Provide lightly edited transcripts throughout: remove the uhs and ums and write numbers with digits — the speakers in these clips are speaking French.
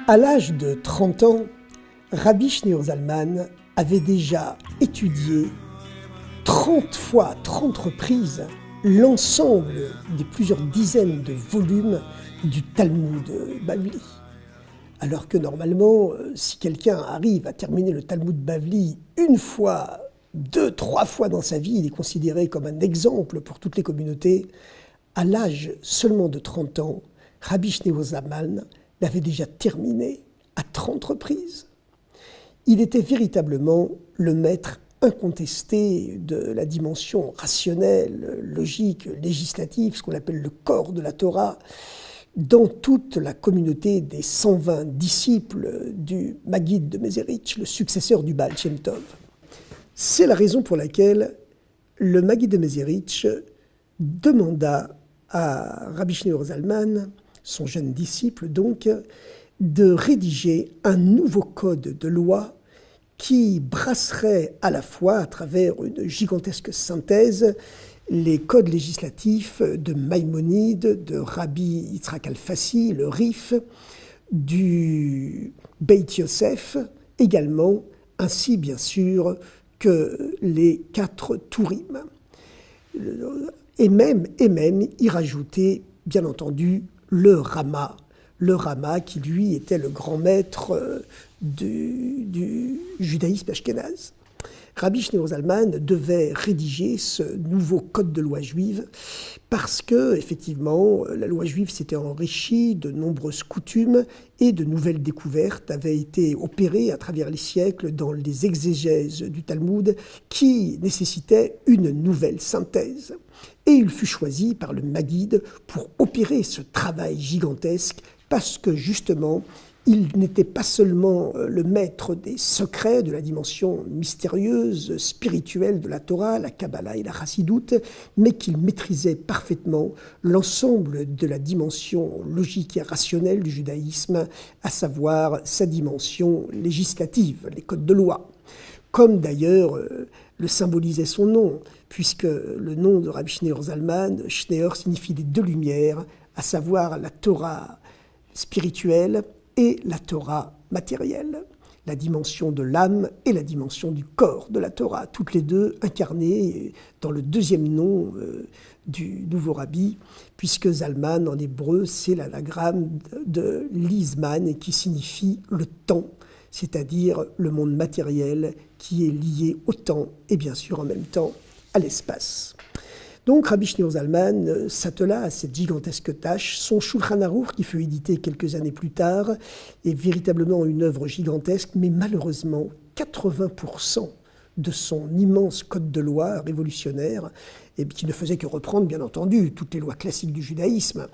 À l'âge de 30 ans, Rabbi Shneur Zalman avait déjà étudié 30 fois, 30 reprises, l'ensemble des plusieurs dizaines de volumes du Talmud Bavli. Alors que normalement, si quelqu'un arrive à terminer le Talmud Bavli une fois, 2, 3 fois dans sa vie, il est considéré comme un exemple pour toutes les communautés. À l'âge seulement de 30 ans, Rabbi Shneur Zalman l'avait déjà terminé à 30 reprises. Il était véritablement le maître incontesté de la dimension rationnelle, logique, législative, ce qu'on appelle le corps de la Torah, dans toute la communauté des 120 disciples du Maggid de Mezerich, le successeur du Baal Shem Tov. C'est la raison pour laquelle le Maggid de Mezerich demanda à Rabbi Shneur Zalman, son jeune disciple donc, de rédiger un nouveau code de loi qui brasserait à la fois, à travers une gigantesque synthèse, les codes législatifs de Maïmonide, de Rabbi Yitzhak Alfassi, le Rif, du Beit Yosef également, ainsi bien sûr que les 4 Tourim. Et même y rajouter, bien entendu, le Rama qui lui était le grand maître du judaïsme ashkénaze. Rabbi Shneur Zalman devait rédiger ce nouveau code de loi juive parce que, effectivement, la loi juive s'était enrichie de nombreuses coutumes et de nouvelles découvertes avaient été opérées à travers les siècles dans les exégèses du Talmud qui nécessitaient une nouvelle synthèse. Et il fut choisi par le Maggid pour opérer ce travail gigantesque parce que, justement, il n'était pas seulement le maître des secrets de la dimension mystérieuse, spirituelle de la Torah, la Kabbalah et la Chassidoute, mais qu'il maîtrisait parfaitement l'ensemble de la dimension logique et rationnelle du judaïsme, à savoir sa dimension législative, les codes de loi. Comme d'ailleurs le symbolisait son nom, puisque le nom de Rabbi Shneur Zalman, Shneur signifie les 2 lumières, à savoir la Torah spirituelle et la Torah matérielle, la dimension de l'âme et la dimension du corps de la Torah, toutes les 2 incarnées dans le 2e nom du nouveau rabbi, puisque Zalman en hébreu c'est l'anagramme de Lizman qui signifie le temps, c'est-à-dire le monde matériel qui est lié au temps et bien sûr en même temps à l'espace. Donc Rabbi Shneur Zalman s'attela à cette gigantesque tâche. Son Shulchan Aruch, qui fut édité quelques années plus tard, est véritablement une œuvre gigantesque, mais malheureusement, 80% de son immense code de loi révolutionnaire, et qui ne faisait que reprendre, bien entendu, toutes les lois classiques du judaïsme,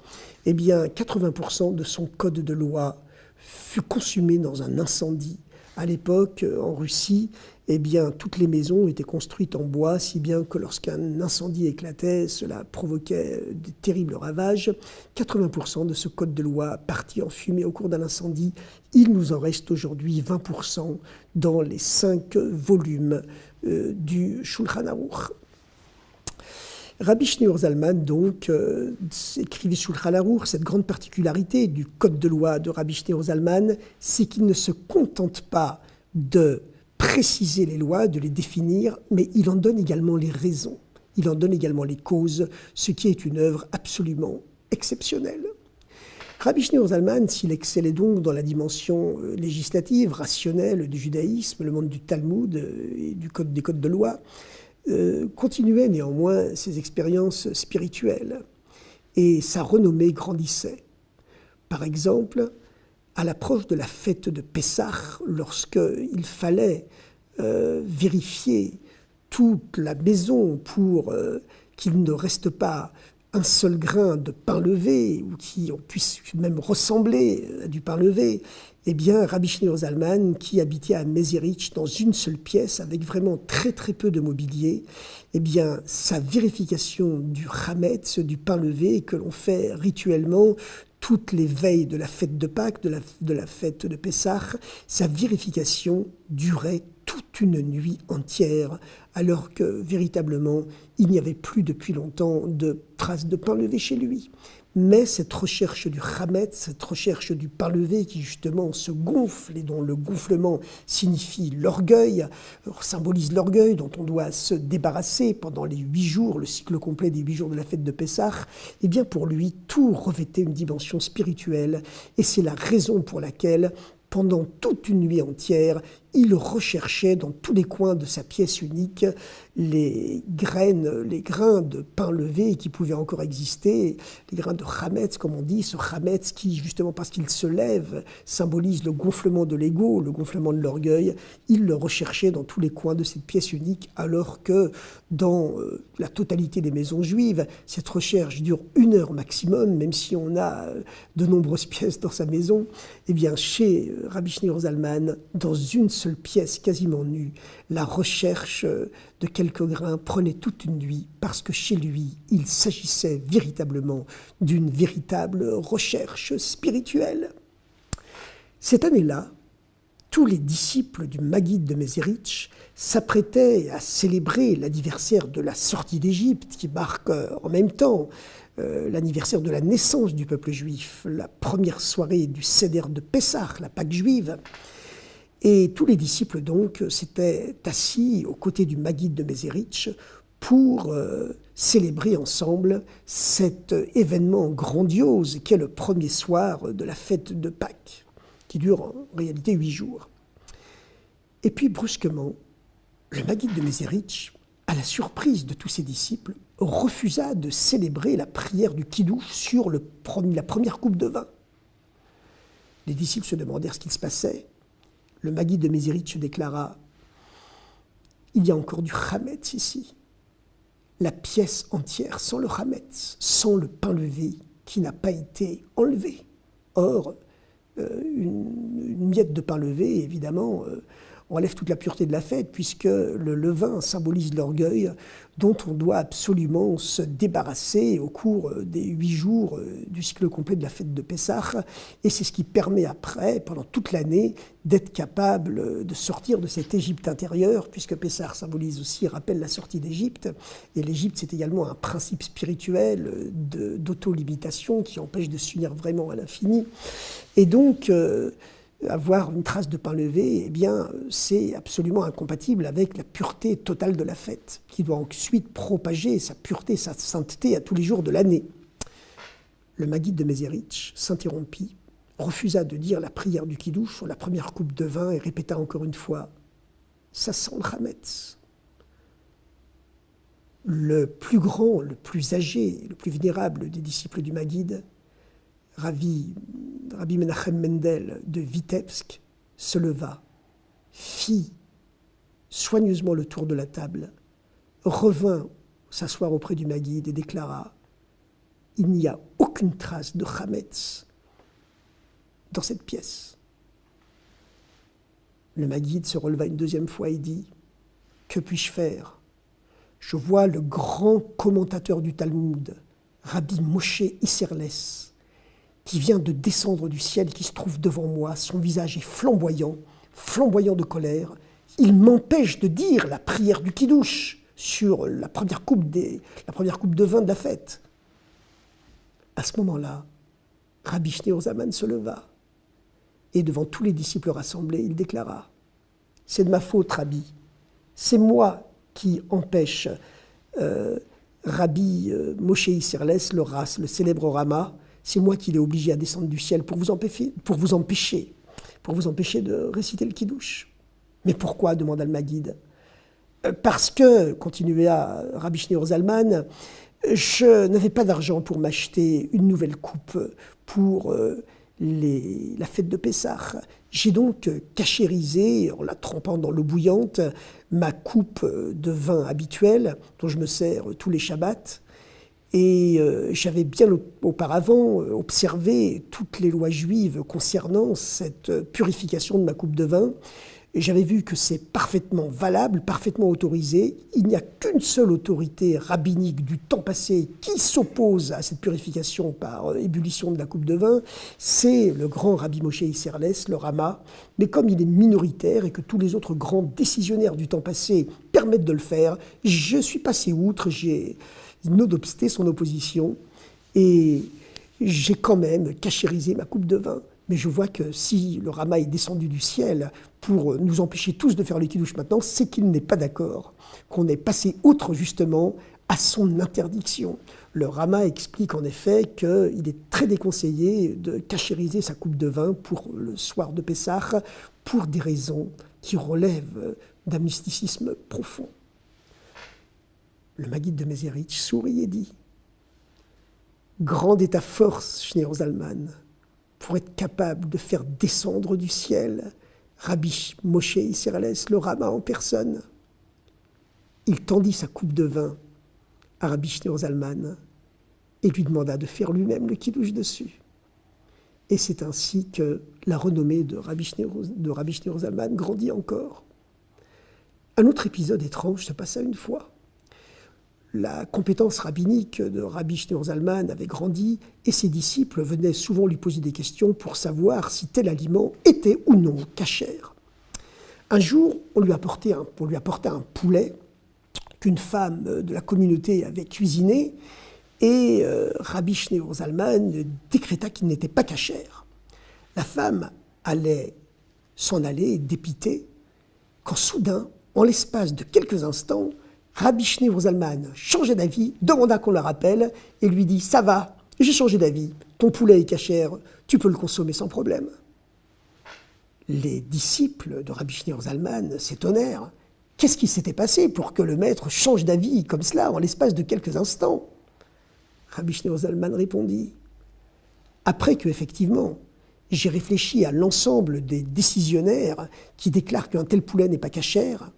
eh bien, 80% de son code de loi fut consumé dans un incendie. À l'époque, en Russie, eh bien, toutes les maisons étaient construites en bois, si bien que lorsqu'un incendie éclatait, cela provoquait de terribles ravages. 80% de ce code de loi partit en fumée au cours d'un incendie. Il nous en reste aujourd'hui 20% dans les 5 volumes du Shulchan Aruch. Rabbi Shneur Zalman, donc, écrivait Shulchan Aruch. Cette grande particularité du code de loi de Rabbi Shneur Zalman, c'est qu'il ne se contente pas de préciser les lois, de les définir, mais il en donne également les raisons, il en donne également les causes, ce qui est une œuvre absolument exceptionnelle. Rabbi Shneur Zalman, s'il excellait donc dans la dimension législative, rationnelle du judaïsme, le monde du Talmud et des codes de loi, continuait néanmoins ses expériences spirituelles et sa renommée grandissait. Par exemple, à l'approche de la fête de Pessah, lorsqu'il fallait vérifier toute la maison pour qu'il ne reste pas un seul grain de pain levé, ou qu'on puisse même ressembler à du pain levé, eh bien, Rabbi Shneur Zalman, qui habitait à Mezerich dans une seule pièce, avec vraiment très très peu de mobilier, eh bien, sa vérification du chametz, du pain levé, que l'on fait rituellement toutes les veilles de la fête de Pâques, de la fête de Pessah, sa vérification durait toute une nuit entière, alors que véritablement il n'y avait plus depuis longtemps de traces de pain levé chez lui. Mais cette recherche du chametz, cette recherche du pain levé qui justement se gonfle et dont le gonflement signifie l'orgueil, symbolise l'orgueil dont on doit se débarrasser pendant les 8 jours, le cycle complet des 8 jours de la fête de Pessah, eh bien pour lui tout revêtait une dimension spirituelle et c'est la raison pour laquelle pendant toute une nuit entière, il recherchait dans tous les coins de sa pièce unique les grains de pain levé qui pouvaient encore exister, les grains de chametz, comme on dit, ce chametz qui, justement parce qu'il se lève, symbolise le gonflement de l'ego, le gonflement de l'orgueil. Il le recherchait dans tous les coins de cette pièce unique, alors que dans la totalité des maisons juives, cette recherche dure 1 heure maximum, même si on a de nombreuses pièces dans sa maison. Eh bien, chez Rabbi Shneur Zalman, dans une seule pièce quasiment nue, la recherche de quelques grains prenait toute une nuit parce que chez lui, il s'agissait véritablement d'une véritable recherche spirituelle. Cette année-là, tous les disciples du Maguide de Mézérich s'apprêtaient à célébrer l'anniversaire de la sortie d'Égypte qui marque en même temps l'anniversaire de la naissance du peuple juif, la première soirée du Seder de Pessah, la Pâque juive. Et tous les disciples, donc, s'étaient assis aux côtés du Maguide de Mézérich pour célébrer ensemble cet événement grandiose qu'est le premier soir de la fête de Pâques, qui dure en réalité 8 jours. Et puis, brusquement, le Maguide de Mézérich, à la surprise de tous ses disciples, refusa de célébrer la prière du Kiddush sur la première coupe de vin. Les disciples se demandèrent ce qu'il se passait. Le Maguide de Mézérich déclara « Il y a encore du chametz ici. La pièce entière sans le chametz, sans le pain levé qui n'a pas été enlevé. » Or, une miette de pain levé, évidemment, enlève toute la pureté de la fête, puisque le levain symbolise l'orgueil dont on doit absolument se débarrasser au cours des 8 jours du cycle complet de la fête de Pessah. Et c'est ce qui permet après, pendant toute l'année, d'être capable de sortir de cette Égypte intérieure, puisque Pessah symbolise aussi, rappelle la sortie d'Égypte. Et l'Égypte, c'est également un principe spirituel d'auto-limitation qui empêche de s'unir vraiment à l'infini. Et donc, avoir une trace de pain levé, eh bien, c'est absolument incompatible avec la pureté totale de la fête, qui doit ensuite propager sa pureté, sa sainteté à tous les jours de l'année. Le Maguide de Mézérich s'interrompit, refusa de dire la prière du Kiddush sur la première coupe de vin et répéta encore une fois « Ça sent le chametz ». Le plus grand, le plus âgé, le plus vénérable des disciples du Maguide, Rabbi Menachem Mendel de Vitebsk, se leva, fit soigneusement le tour de la table, revint s'asseoir auprès du Maguide et déclara « Il n'y a aucune trace de chametz dans cette pièce. » Le Maguide se releva une deuxième fois et dit « Que puis-je faire ? Je vois le grand commentateur du Talmud, Rabbi Moshe Isserles, qui vient de descendre du ciel, qui se trouve devant moi. Son visage est flamboyant, flamboyant de colère. Il m'empêche de dire la prière du Kiddush sur la première coupe de vin de la fête. » À ce moment-là, Rabbi Shneur Zalman se leva et devant tous les disciples rassemblés, il déclara « C'est de ma faute, Rabbi. C'est moi qui empêche Rabbi Moshe Isserles, le célèbre Rama. C'est moi qui l'ai obligé à descendre du ciel pour vous empêcher de réciter le Kiddush. » « Mais pourquoi ?» demanda le Maguide. « Parce que, continua Rabbi Shneur Zalman, je n'avais pas d'argent pour m'acheter une nouvelle coupe pour la fête de Pessah. J'ai donc cachérisé, en la trempant dans l'eau bouillante, ma coupe de vin habituelle, dont je me sers tous les Shabbats. Et j'avais bien auparavant observé toutes les lois juives concernant cette purification de ma coupe de vin. J'avais vu que c'est parfaitement valable, parfaitement autorisé. Il n'y a qu'une seule autorité rabbinique du temps passé qui s'oppose à cette purification par ébullition de la coupe de vin. C'est le grand Rabbi Moshe Isserles, le Rama. Mais comme il est minoritaire et que tous les autres grands décisionnaires du temps passé permettent de le faire, je suis passé outre, j'ai nonobsté son opposition et j'ai quand même cachérisé ma coupe de vin. Mais je vois que si le Rama est descendu du ciel pour nous empêcher tous de faire le kidouche maintenant, c'est qu'il n'est pas d'accord, qu'on est passé outre justement à son interdiction. Le Rama explique en effet qu'il est très déconseillé de cachériser sa coupe de vin pour le soir de Pessah pour des raisons qui relèvent d'un mysticisme profond. Le Maguide de Mézérich sourit et dit « Grande est ta force, Shneor Zalman, pour être capable de faire descendre du ciel Rabbi Moshe Isserles, le Rama en personne. » Il tendit sa coupe de vin à Rabbi Shneor Zalman et lui demanda de faire lui-même le kidouche dessus. Et c'est ainsi que la renommée de Rabbi Shneor Zalman grandit encore. Un autre épisode étrange se passa une fois. La compétence rabbinique de Rabbi Shneor Zalman avait grandi et ses disciples venaient souvent lui poser des questions pour savoir si tel aliment était ou non cachère. Un jour, on lui apportait un poulet qu'une femme de la communauté avait cuisiné et Rabbi Shneor Zalman décréta qu'il n'était pas cachère. La femme allait s'en aller dépitée quand soudain, en l'espace de quelques instants, Rabbi Shneor Zalman changeait d'avis, demanda qu'on le rappelle et lui dit « Ça va, j'ai changé d'avis, ton poulet est cachère, tu peux le consommer sans problème. » Les disciples de Rabbi Shneor Zalman s'étonnèrent. Qu'est-ce qui s'était passé pour que le maître change d'avis comme cela en l'espace de quelques instants? Rabbi Shneor Zalman répondit « Après que, effectivement, j'ai réfléchi à l'ensemble des décisionnaires qui déclarent qu'un tel poulet n'est pas cachère,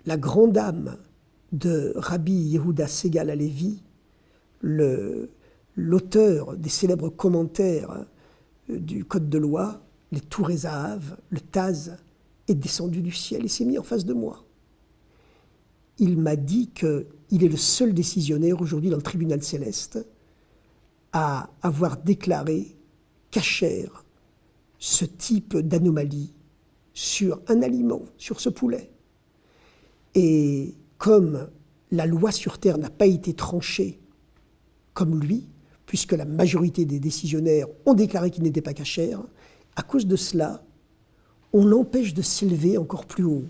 la grande âme de Rabbi Yehuda Segal Halevi, l'auteur des célèbres commentaires du Code de loi, les Touré Zahav, le Taz, est descendu du ciel et s'est mis en face de moi. Il m'a dit qu'il est le seul décisionnaire aujourd'hui dans le tribunal céleste à avoir déclaré cachère ce type d'anomalie sur un aliment, sur ce poulet. Et comme la loi sur terre n'a pas été tranchée comme lui, puisque la majorité des décisionnaires ont déclaré qu'il n'était pas cachère, à cause de cela, on l'empêche de s'élever encore plus haut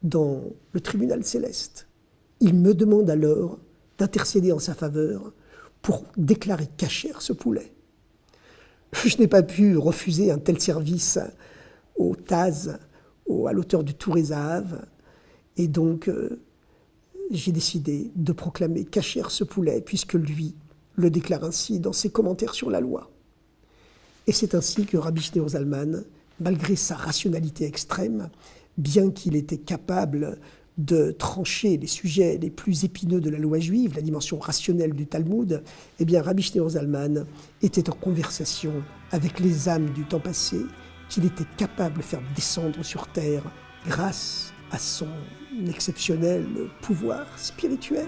dans le tribunal céleste. Il me demande alors d'intercéder en sa faveur pour déclarer cachère ce poulet. Je n'ai pas pu refuser un tel service au Taz, à l'auteur du Touré Zahav, et donc j'ai décidé de proclamer cachère ce poulet, puisque lui le déclare ainsi dans ses commentaires sur la loi. Et c'est ainsi que Rabbi Shneor Zalman, malgré sa rationalité extrême, bien qu'il était capable de trancher les sujets les plus épineux de la loi juive, la dimension rationnelle du Talmud, eh bien Rabbi Shneor Zalman était en conversation avec les âmes du temps passé qu'il était capable de faire descendre sur terre grâce à son exceptionnel pouvoir spirituel.